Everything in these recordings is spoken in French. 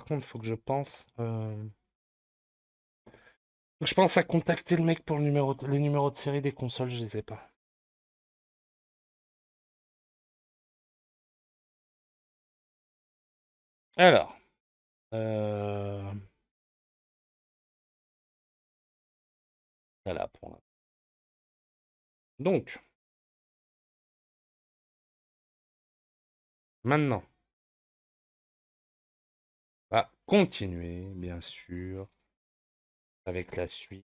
Par contre, faut que je pense. Faut que je pense à contacter le mec pour les numéros de série des consoles, je les ai pas. Alors. Euh... Voilà pour l'instant. Donc, maintenant, on va continuer, bien sûr, avec la suite.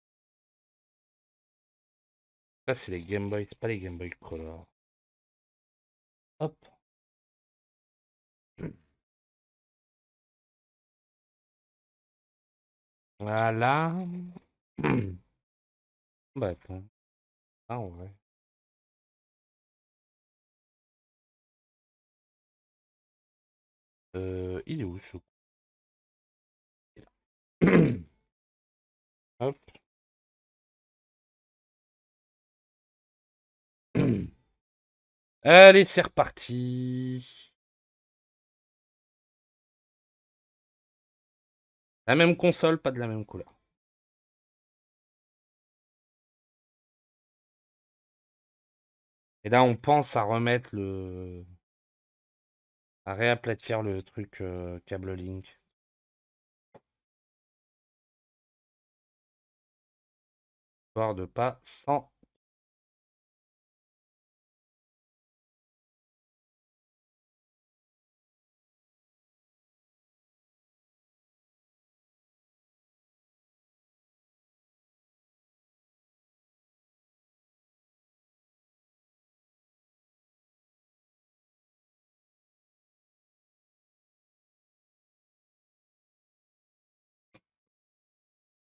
Ça, c'est les Game Boy, c'est pas les Game Boy Color. Hop. Voilà. Bah attends. Ah ouais. Il est où ce coup? Hop. Allez, c'est reparti. La même console, pas de la même couleur. Et là, on pense à remettre à réaplatir le truc câble Link. Histoire de pas sans.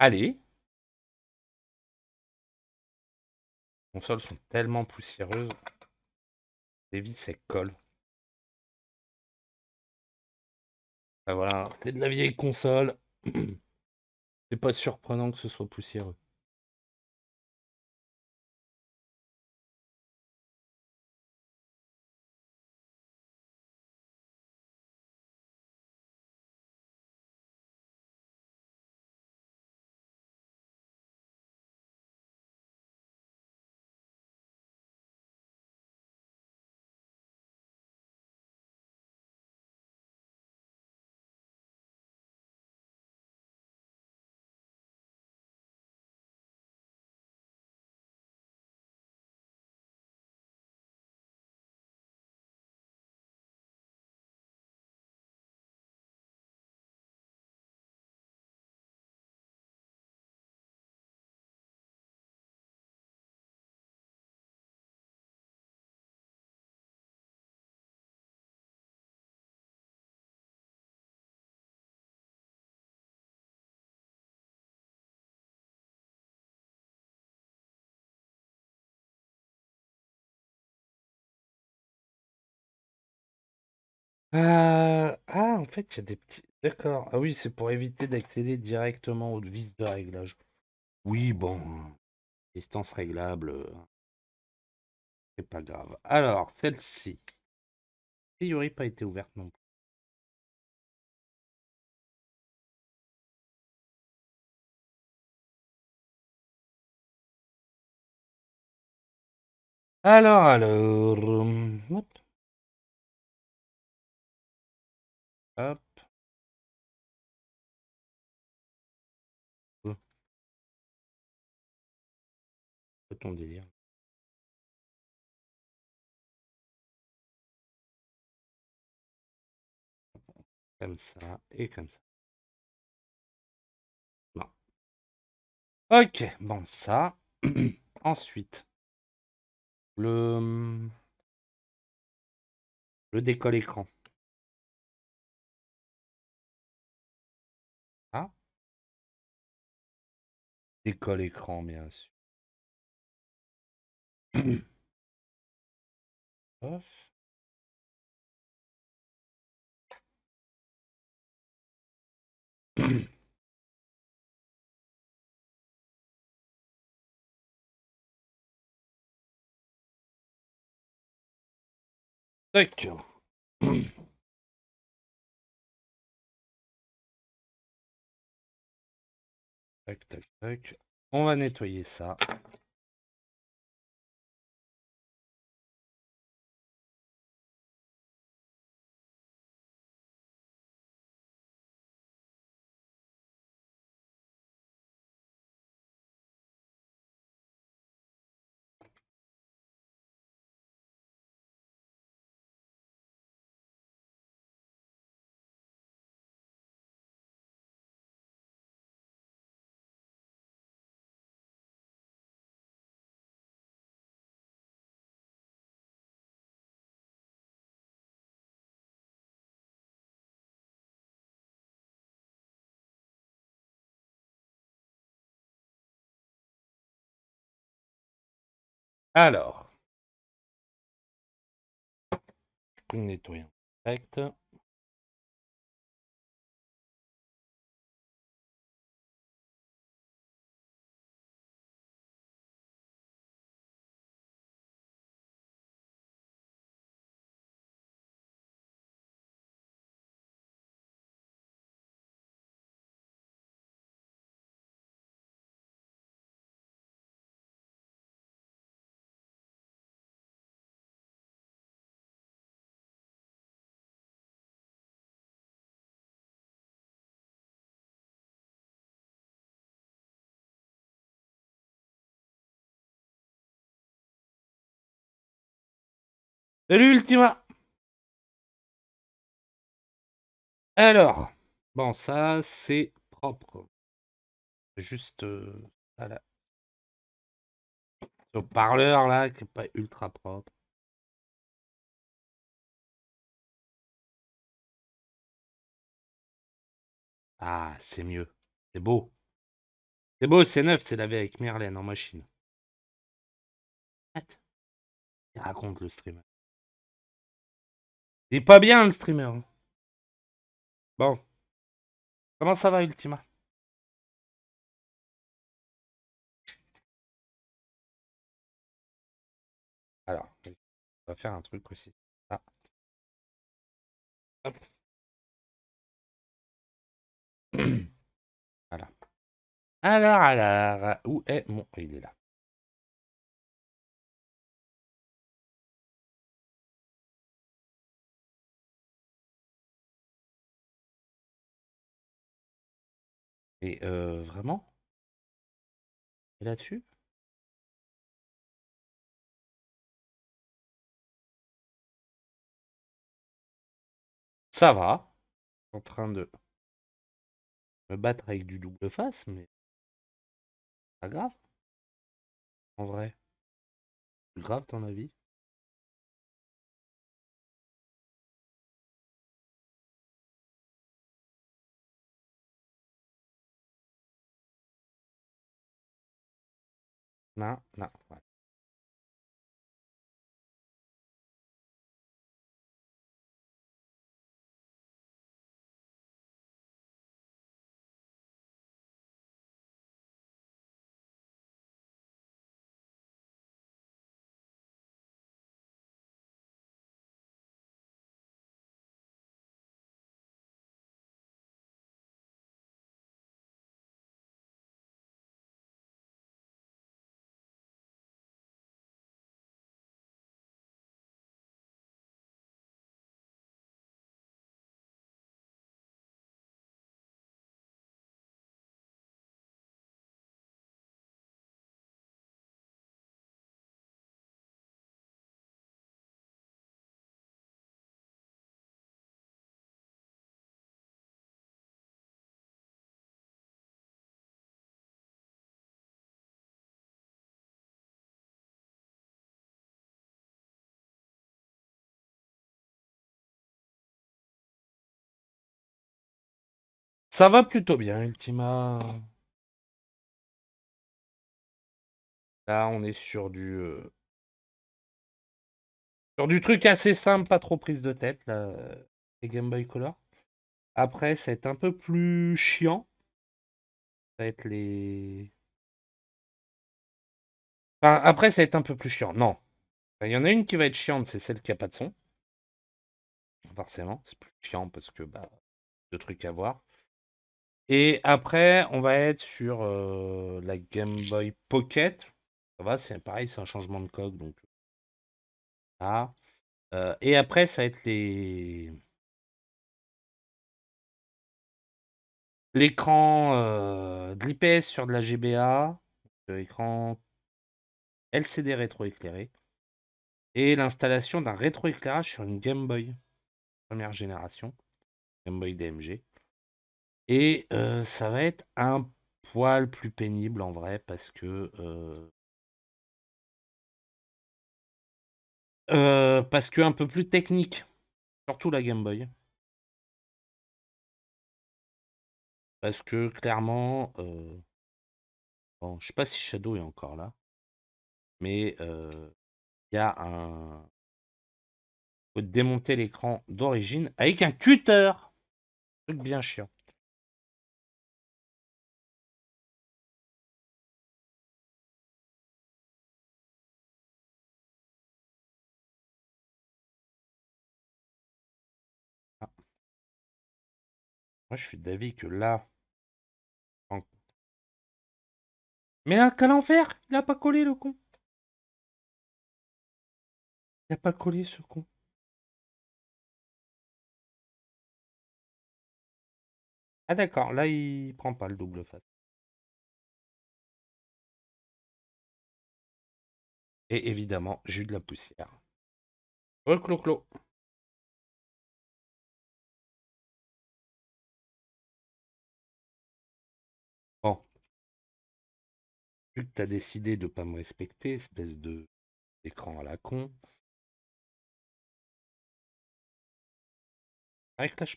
Allez. Les consoles sont tellement poussiéreuses. Les vis, elles collent. Ah, voilà, c'est de la vieille console. C'est pas surprenant que ce soit poussiéreux. Ah, en fait, il y a des petits. D'accord. Ah oui, c'est pour éviter d'accéder directement aux vis de réglage. Oui, bon. Distance réglable, c'est pas grave. Alors, celle-ci. A priori, pas été ouverte non plus. Hop, hop. Oh, c'est ton délire. Comme ça et comme ça. Non. Ok, bon, ça. Ensuite, le, le décolle écran. Ah, décolle écran, bien sûr. Hop. Tac. Tac, tac, tac. On va nettoyer ça. Alors, nettoyons direct. Salut Ultima! Alors, bon, ça c'est propre. Juste voilà. Ce haut-parleur là, qui est pas ultra propre. Ah, c'est mieux. C'est beau. C'est beau, c'est neuf, c'est lavé avec Merlin en machine. Attends, il raconte le streamer. Il est pas bien le streamer. Hein. Bon, comment ça va Ultima? Alors, on va faire un truc aussi. Ah, hop. Voilà. Alors, où est mon... Il est là. Et vraiment? Et là-dessus? Ça va. Je suis en train de me battre avec du double face, mais pas grave, en vrai. C'est grave ton avis? Non, non. Ouais. Ça va plutôt bien, Ultima. Là, on est sur du truc assez simple, pas trop prise de tête, là, les Game Boy Color. Après, ça va être un peu plus chiant. Ça va être les... Enfin, après, ça va être un peu plus chiant. Non. Il y en a une qui va être chiante, c'est celle qui a pas de son. Forcément, c'est plus chiant parce que, bah, deux trucs à voir. Et après, on va être sur la Game Boy Pocket. Ça va, c'est pareil, c'est un changement de coque, donc ah. Et après, ça va être l'écran de l'IPS sur de la GBA, écran LCD rétroéclairé, et l'installation d'un rétroéclairage sur une Game Boy première génération, Game Boy DMG. Et ça va être un poil plus pénible en vrai parce que un peu plus technique, surtout la Game Boy. Parce que clairement, bon, je sais pas si Shadow est encore là, mais il y a un faut démonter l'écran d'origine avec un cutter. Truc bien chiant. Ah, moi, je suis d'avis que là, en- mais là, qu'à l'enfer, il a pas collé le con. Il a pas collé ce con. Ah d'accord, là il prend pas le double face. Et évidemment, j'ai eu de la poussière. Clo-clo. Bon, vu que t'as décidé de pas me respecter, espèce de d'écran à la con. Ah, que là,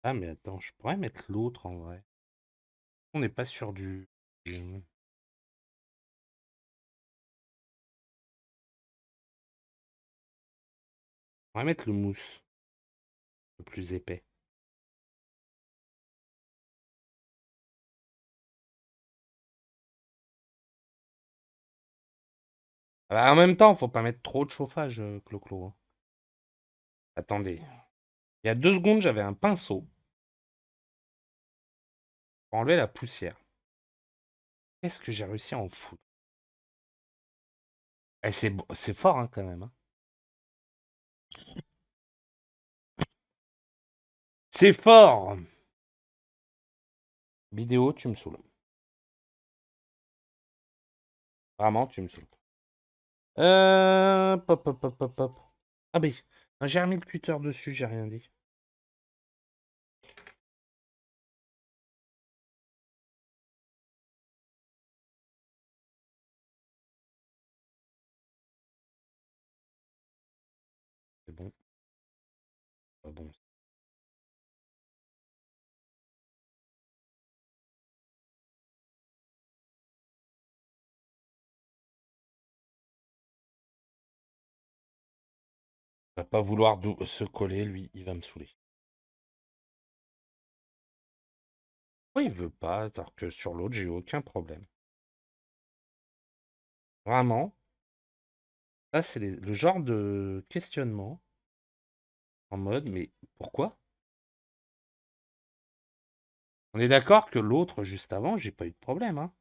ah mais attends, je pourrais mettre l'autre en vrai. On n'est pas sur du- On va mettre le mousse, le plus épais. Ah bah, en même temps, faut pas mettre trop de chauffage, Clo-Clo, hein. Attendez. Il y a 2 secondes, j'avais un pinceau pour enlever la poussière. Qu'est-ce que j'ai réussi à en foutre? Eh, c'est fort, hein, quand même, hein. C'est fort! Vidéo, tu me saoules. Vraiment, tu me saoules. Pop, pop, pop, pop, pop. Ah ben, j'ai remis le cutter dessus, j'ai rien dit. C'est bon, pas bon. Il va pas vouloir se coller, lui, il va me saouler. Pourquoi il veut pas, alors que sur l'autre, j'ai eu aucun problème. Vraiment, là, c'est le genre de questionnement en mode, mais pourquoi? On est d'accord que l'autre, juste avant, j'ai pas eu de problème, hein.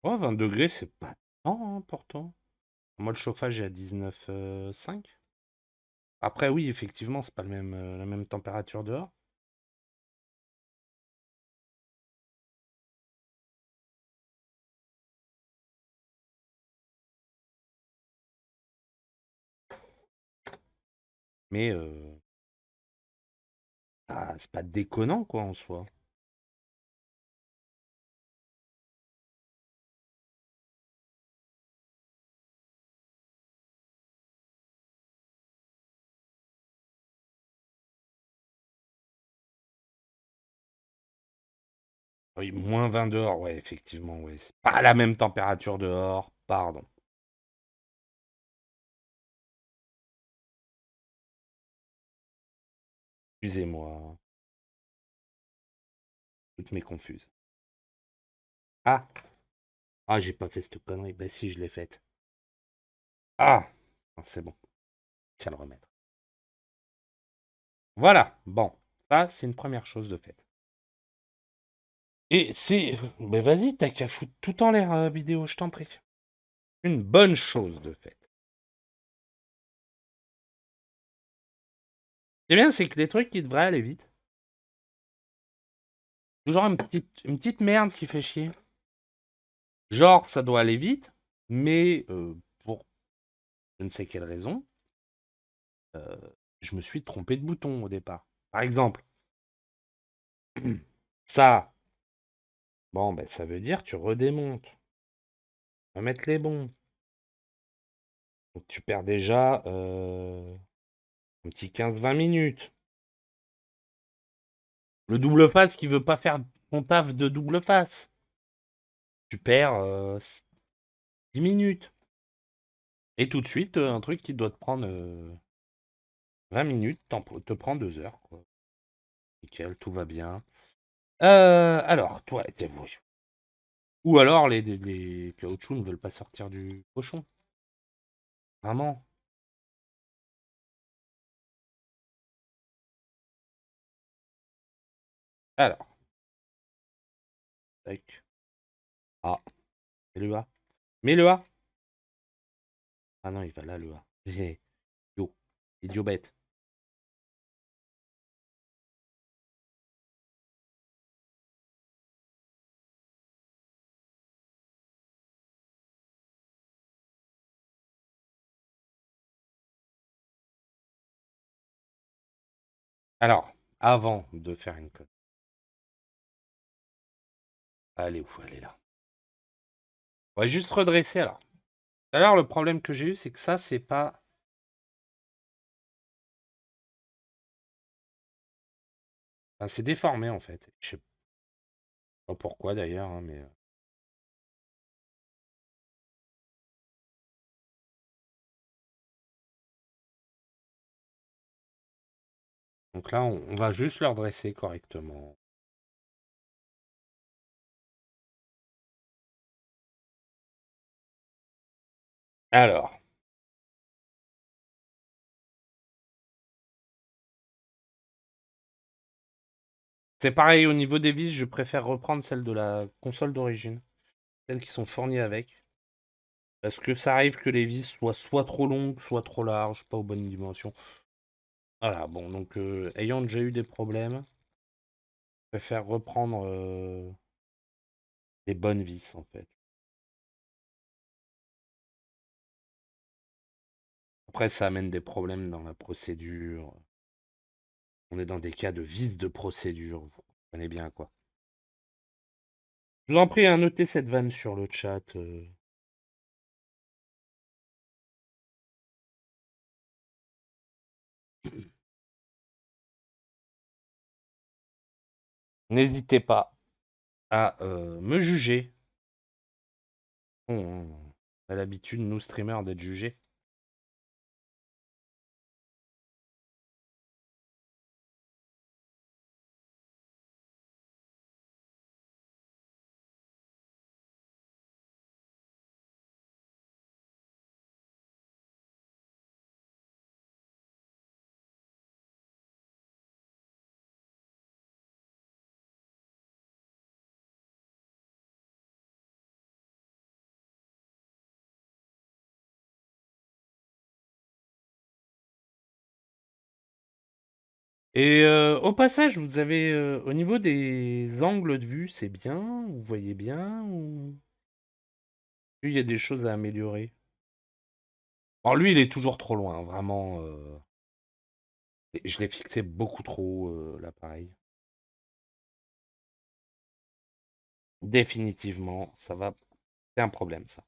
Oh, 20 degrés, c'est pas tant, hein, pourtant. Moi, le chauffage est à 19,5. Après, oui, effectivement, c'est pas la même température dehors. Mais c'est pas déconnant, quoi, en soi. Oui, moins 20 dehors, ouais, effectivement, ouais. C'est pas la même température dehors, pardon. Excusez-moi, toutes mes confuses. Ah! Ah, j'ai pas fait cette connerie. Bah si, je l'ai faite. Ah! Ah, c'est bon, tiens le remettre. Voilà, bon, ça, c'est une première chose de faite. Et c'est... Mais vas-y, t'as qu'à foutre tout en l'air, vidéo, je t'en prie. Une bonne chose de faite. Ce qui est bien, c'est que les trucs qui devraient aller vite. Toujours une petite merde qui fait chier. Genre, ça doit aller vite, mais pour je ne sais quelle raison, je me suis trompé de bouton au départ. Par exemple, ça, bon, ben, ça veut dire tu redémontes. On va mettre les bons. Donc tu perds déjà un petit 15-20 minutes. Le double face qui veut pas faire ton taf de double face. Tu perds 10 minutes. Et tout de suite, un truc qui doit te prendre 20 minutes, te prend 2 heures, quoi. Nickel, tout va bien. Alors, toi, ou alors les caoutchoucs ne veulent pas sortir du cochon. Vraiment. Alors, tac. Ah, et le A. Mais le A. Ah non, il va là, le A. Yo, idiot bête. Alors, avant de faire une conne. Allez où? Elle est là. On va juste redresser alors. Tout à l'heure, le problème que j'ai eu, c'est que ça, c'est pas. Enfin, c'est déformé en fait. Je sais pas pourquoi d'ailleurs, hein, mais. Donc là, on va juste le redresser correctement. Alors, c'est pareil au niveau des vis, je préfère reprendre celles de la console d'origine. Celles qui sont fournies avec. Parce que ça arrive que les vis soient soit trop longues, soit trop larges, pas aux bonnes dimensions. Voilà, bon, donc ayant déjà eu des problèmes, je préfère reprendre les bonnes vis en fait. Après, ça amène des problèmes dans la procédure. On est dans des cas de vis de procédure, vous comprenez bien quoi. Je vous en prie, hein, notez cette vanne sur le chat. N'hésitez pas à me juger. On a l'habitude, nous streamers, d'être jugés. Et au passage, vous avez, au niveau des angles de vue, c'est bien? Vous voyez bien? Ou il y a des choses à améliorer? Alors lui, il est toujours trop loin, vraiment. Je l'ai fixé beaucoup trop haut, l'appareil. Définitivement, ça va. C'est un problème, ça.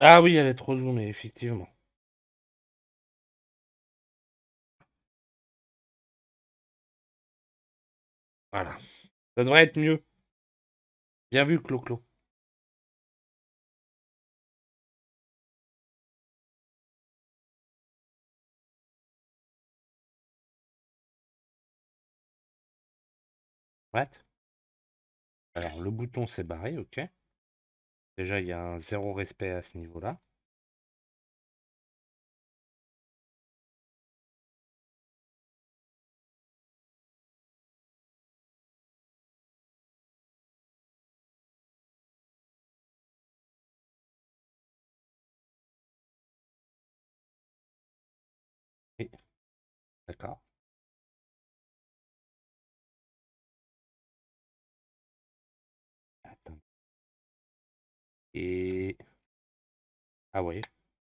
Ah oui, elle est trop zoomée, effectivement. Voilà. Ça devrait être mieux. Bien vu, Clo-Clo. What? Alors, le bouton s'est barré, ok. Déjà, il y a un zéro respect à ce niveau-là. Oui, d'accord. Attends. Et... Ah ouais.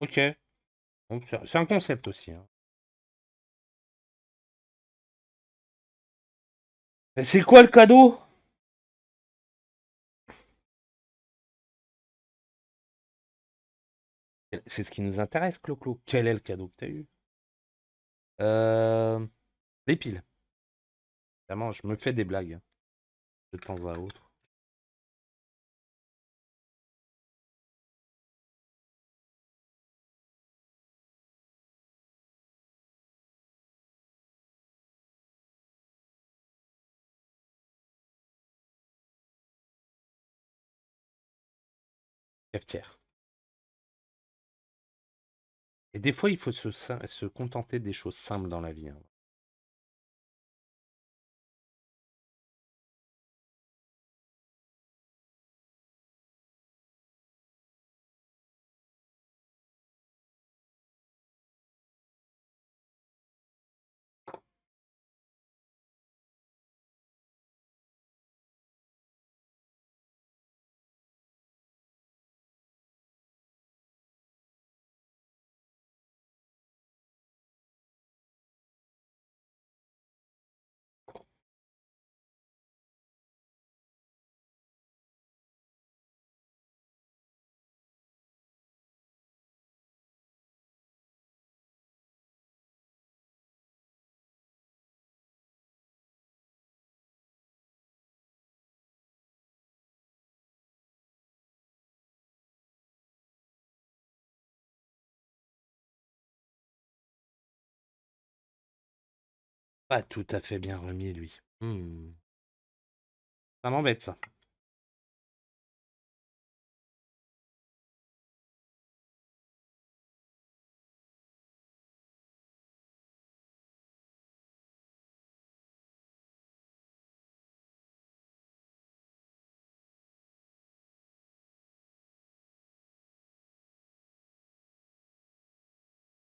Ok. Donc, c'est un concept aussi, hein. Mais c'est quoi le cadeau? C'est ce qui nous intéresse, Clo-Clo. Quel est le cadeau que t'as eu? Euh... Les piles. Évidemment, je me fais des blagues, hein, de temps à autre. Cafetière. Et des fois, il faut se contenter des choses simples dans la vie, hein. Pas tout à fait bien remis, lui. Ça m'embête, ça.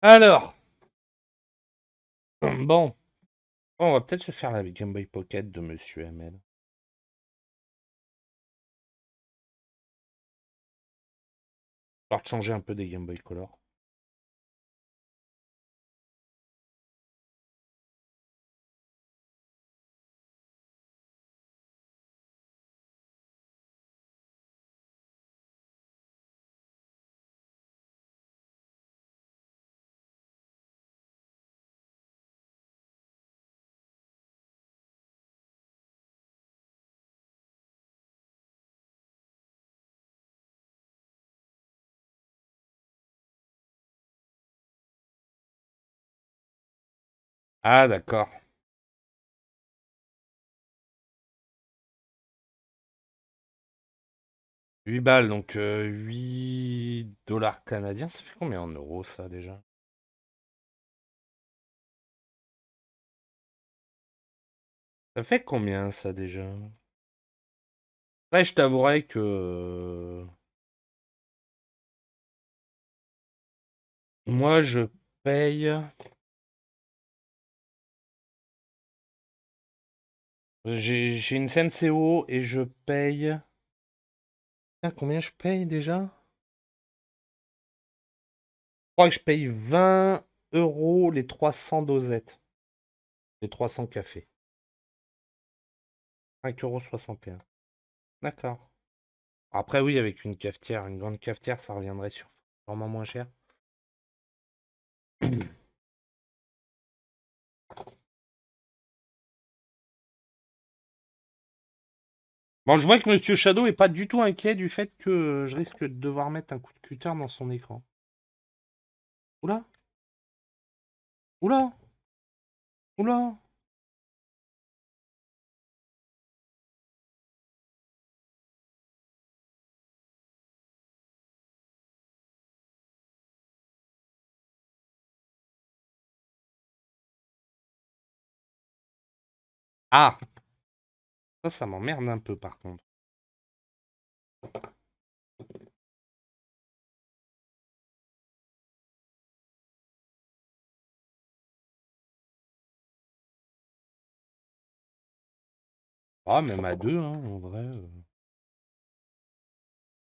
Alors, bon. On va peut-être se faire la Game Boy Pocket de Monsieur ML. Histoire de changer un peu des Game Boy Color. Ah, d'accord. 8 balles, donc 8 dollars canadiens. Ça fait combien en euros, ça, déjà? Ça fait combien, ça, déjà? Ouais, je t'avouerai que... moi, je paye... J'ai une Senseo et je paye... Putain, combien je paye, déjà? Je crois que je paye 20 euros les 300 dosettes. Les 300 cafés. 5,61 €. D'accord. Après, oui, avec une cafetière, une grande cafetière, ça reviendrait sur Sûrement moins cher. Bon, je vois que Monsieur Shadow est pas du tout inquiet du fait que je risque de devoir mettre un coup de cutter dans son écran. Oula! Oula! Oula! Ah! Ça m'emmerde un peu par contre. Ah, même à deux, hein, en vrai.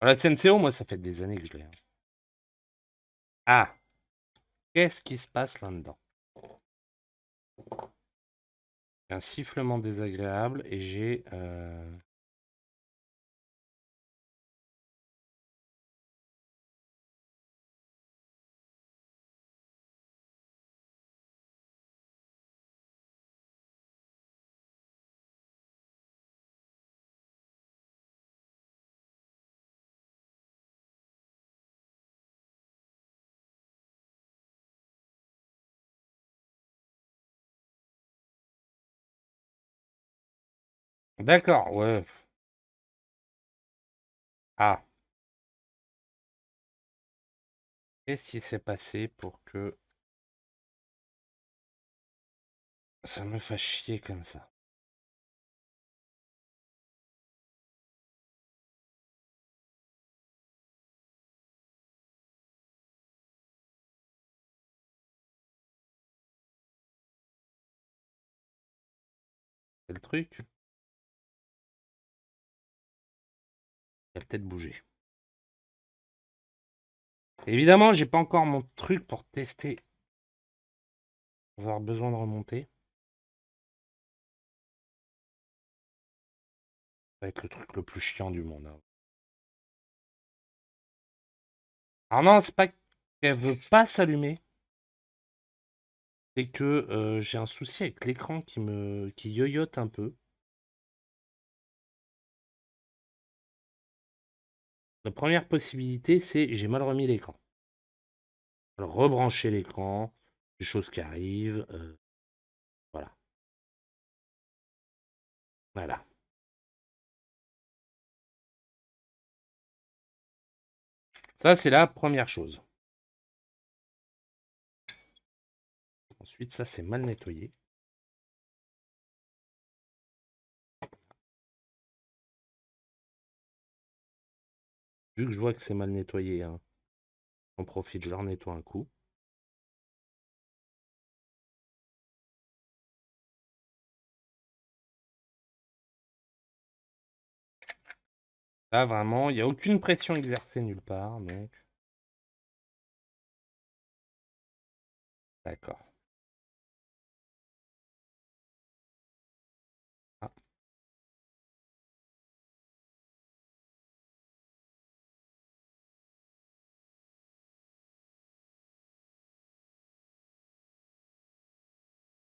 La CNCO, moi, ça fait des années que je l'ai. Ah! Qu'est-ce qui se passe là-dedans? Un sifflement désagréable et j'ai... D'accord, ouais. Ah! Qu'est-ce qui s'est passé pour que ça me fasse chier comme ça? C'est le truc? Il a peut-être bougé. Évidemment, j'ai pas encore mon truc pour tester sans avoir besoin de remonter. Ça va être le truc le plus chiant du monde, hein. Alors non, c'est pas qu'elle veut pas s'allumer, c'est que j'ai un souci avec l'écran qui yoyote un peu. La première possibilité, c'est j'ai mal remis l'écran. Alors, rebrancher l'écran, des choses qui arrivent, voilà. Voilà. Ça, c'est la première chose. Ensuite, ça, c'est mal nettoyé. Vu que je vois que c'est mal nettoyé, hein, j'en profite, je leur nettoie un coup. Là, vraiment, il n'y a aucune pression exercée nulle part, donc... D'accord. Ah,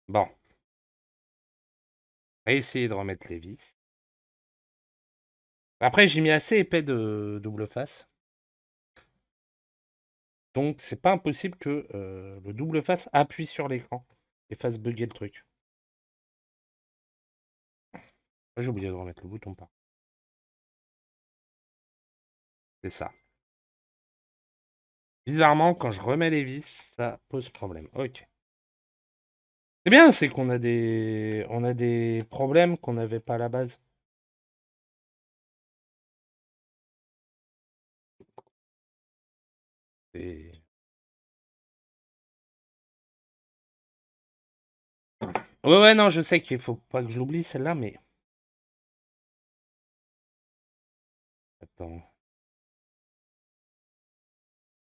bon. On va essayer de remettre les vis. Après, j'ai mis assez épais de double face. Donc, c'est pas impossible que le double face appuie sur l'écran et fasse bugger le truc. Ah, j'ai oublié de remettre le bouton pas. C'est ça. Bizarrement, quand je remets les vis, ça pose problème. Ok. C'est bien, c'est qu'on a des problèmes qu'on n'avait pas à la base. Et... Ouais, ouais, non, je sais qu'il faut pas que je l'oublie celle-là, mais... Attends.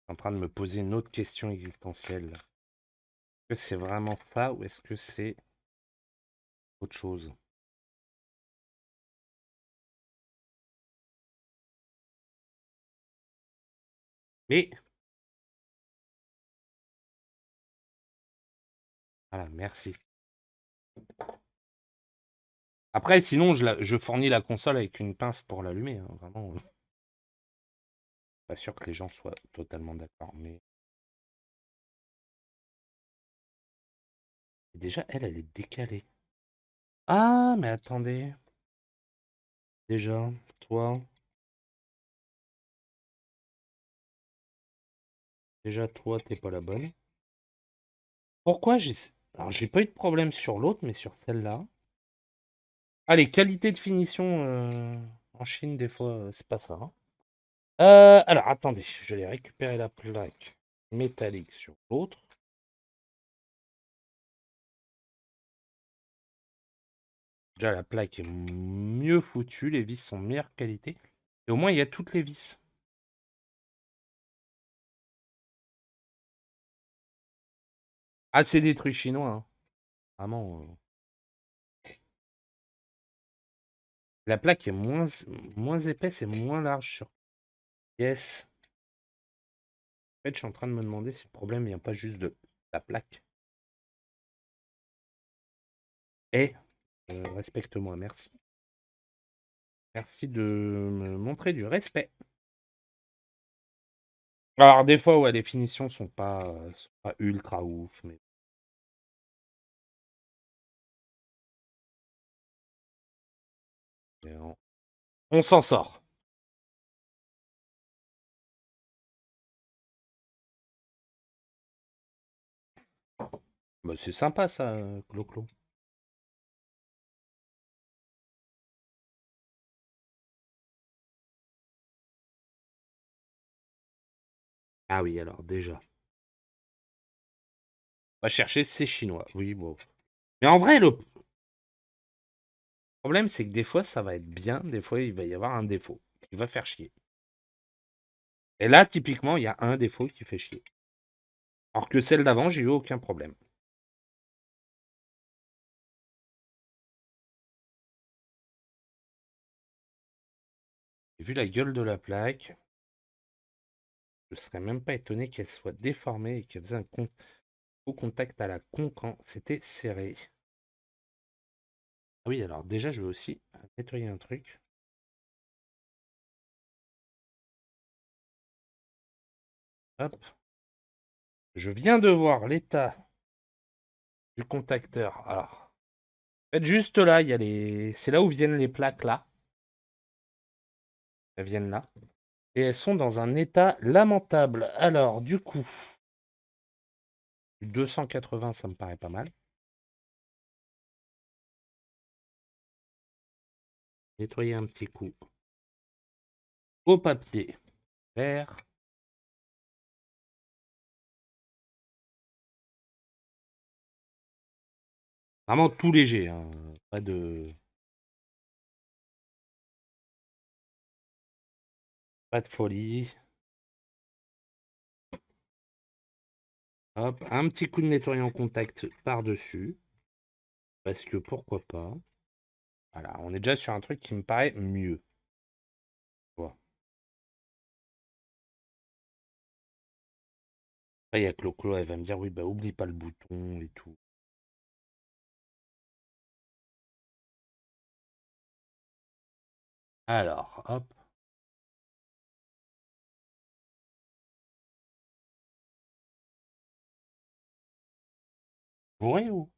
Je suis en train de me poser une autre question existentielle. Est-ce que c'est vraiment ça ou est-ce que c'est autre chose? Mais Voilà, merci. Après, sinon, je fournis la console avec une pince pour l'allumer, hein, vraiment. Pas sûr que les gens soient totalement d'accord, mais déjà, elle est décalée. Ah, mais attendez. Déjà, toi, t'es pas la bonne. Pourquoi j'ai... Alors, j'ai pas eu de problème sur l'autre, mais sur celle-là. Ah, les qualités de finition en Chine, des fois, c'est pas ça, hein. Alors, attendez, je vais récupérer la plaque métallique sur l'autre. Déjà, la plaque est mieux foutue, les vis sont meilleure qualité. Et au moins, il y a toutes les vis. Ah, c'est des trucs chinois, hein. Vraiment. La plaque est moins épaisse et moins large sur. Yes. En fait, je suis en train de me demander si le problème vient pas juste de la plaque. Et respecte-moi, merci. Merci de me montrer du respect. Alors, des fois, ouais, les finitions sont pas ultra ouf, mais on s'en sort. Bah, c'est sympa ça, Clo-Clo. Ah oui, alors déjà. On va chercher ces Chinois. Oui, bon. Mais en vrai, le problème, c'est que des fois, ça va être bien. Des fois, il va y avoir un défaut qui va faire chier. Et là, typiquement, il y a un défaut qui fait chier. Alors que celle d'avant, j'ai eu aucun problème. J'ai vu la gueule de la plaque. Je serais même pas étonné qu'elle soit déformée et qu'elle faisait un faux contact à la con quand c'était serré. Ah oui, alors déjà, je vais aussi nettoyer un truc. Hop. Je viens de voir l'état du contacteur. Alors, en fait, juste là, il y a les. C'est là où viennent les plaques là. Elles viennent là. Et elles sont dans un état lamentable. Alors, du coup, 280, ça me paraît pas mal. Nettoyer un petit coup au papier vert. Vraiment tout léger, hein. Pas de folie. Hop, un petit coup de nettoyant contact par-dessus. Parce que pourquoi pas. Voilà, on est déjà sur un truc qui me paraît mieux. Voilà. Après, il y a Clo-Clo, elle va me dire, oui, bah oublie pas le bouton et tout. Alors, hop. Bourré ou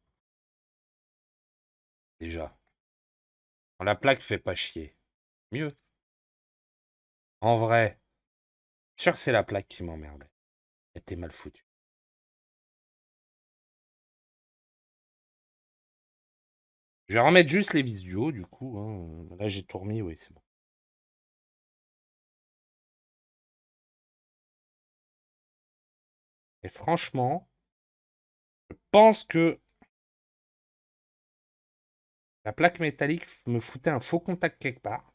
déjà? Quand la plaque fait pas chier. Mieux. En vrai, sûr que c'est la plaque qui m'emmerdait. Elle était mal foutue. Je vais remettre juste les vis du haut, du coup, hein. Là, j'ai tout remis, oui, c'est bon. Et franchement, je pense que la plaque métallique me foutait un faux contact quelque part.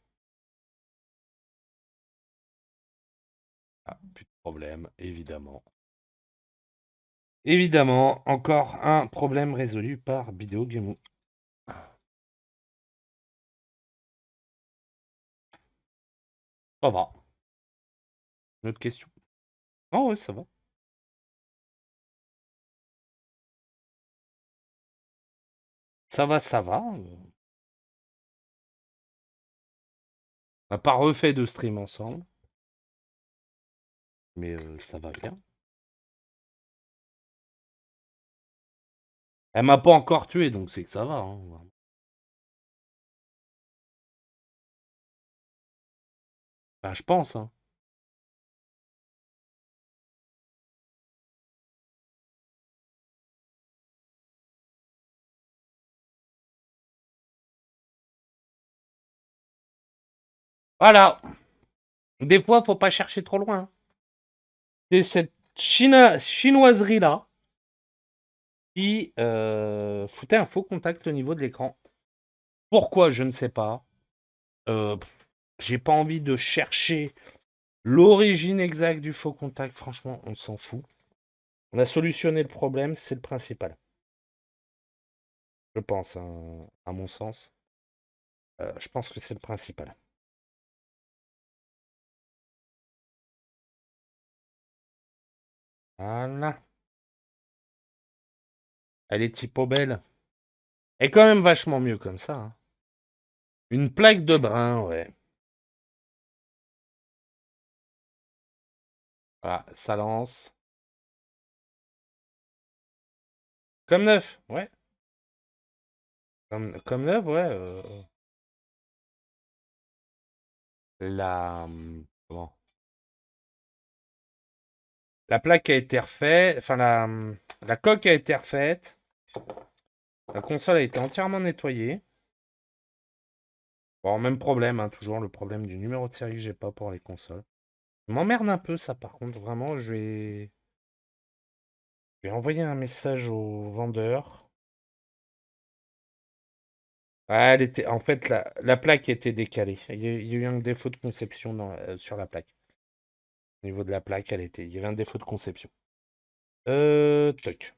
Ah, plus de problème, évidemment. Évidemment, encore un problème résolu par Bideo Gameo. Ça va. Une autre question? Oh ouais, ça va. Ça va, ça va. On n'a pas refait de stream ensemble. Mais ça va bien. Elle m'a pas encore tué, donc c'est que ça va. Hein. Enfin, je pense. Hein. Voilà. Des fois, faut pas chercher trop loin. C'est cette chinoiserie-là qui foutait un faux contact au niveau de l'écran. Pourquoi, je ne sais pas. J'ai pas envie de chercher l'origine exacte du faux contact. Franchement, on s'en fout. On a solutionné le problème, c'est le principal. Je pense, hein, à mon sens. Je pense que c'est le principal. Voilà. Elle est typo belle. Elle est quand même vachement mieux comme ça. Hein. Une plaque de brin, ouais. Voilà, ça lance. Comme neuf, ouais. Comme neuf, ouais. Comment La plaque a été refaite. Enfin, la coque a été refaite. La console a été entièrement nettoyée. Bon, même problème, hein, toujours le problème du numéro de série que j'ai pas pour les consoles. Ça m'emmerde un peu ça par contre, vraiment, je vais envoyer un message au vendeur. Ah, en fait, la plaque était décalée. Il y a eu un défaut de conception sur la plaque. Au niveau de la plaque, il y avait un défaut de conception. Toc.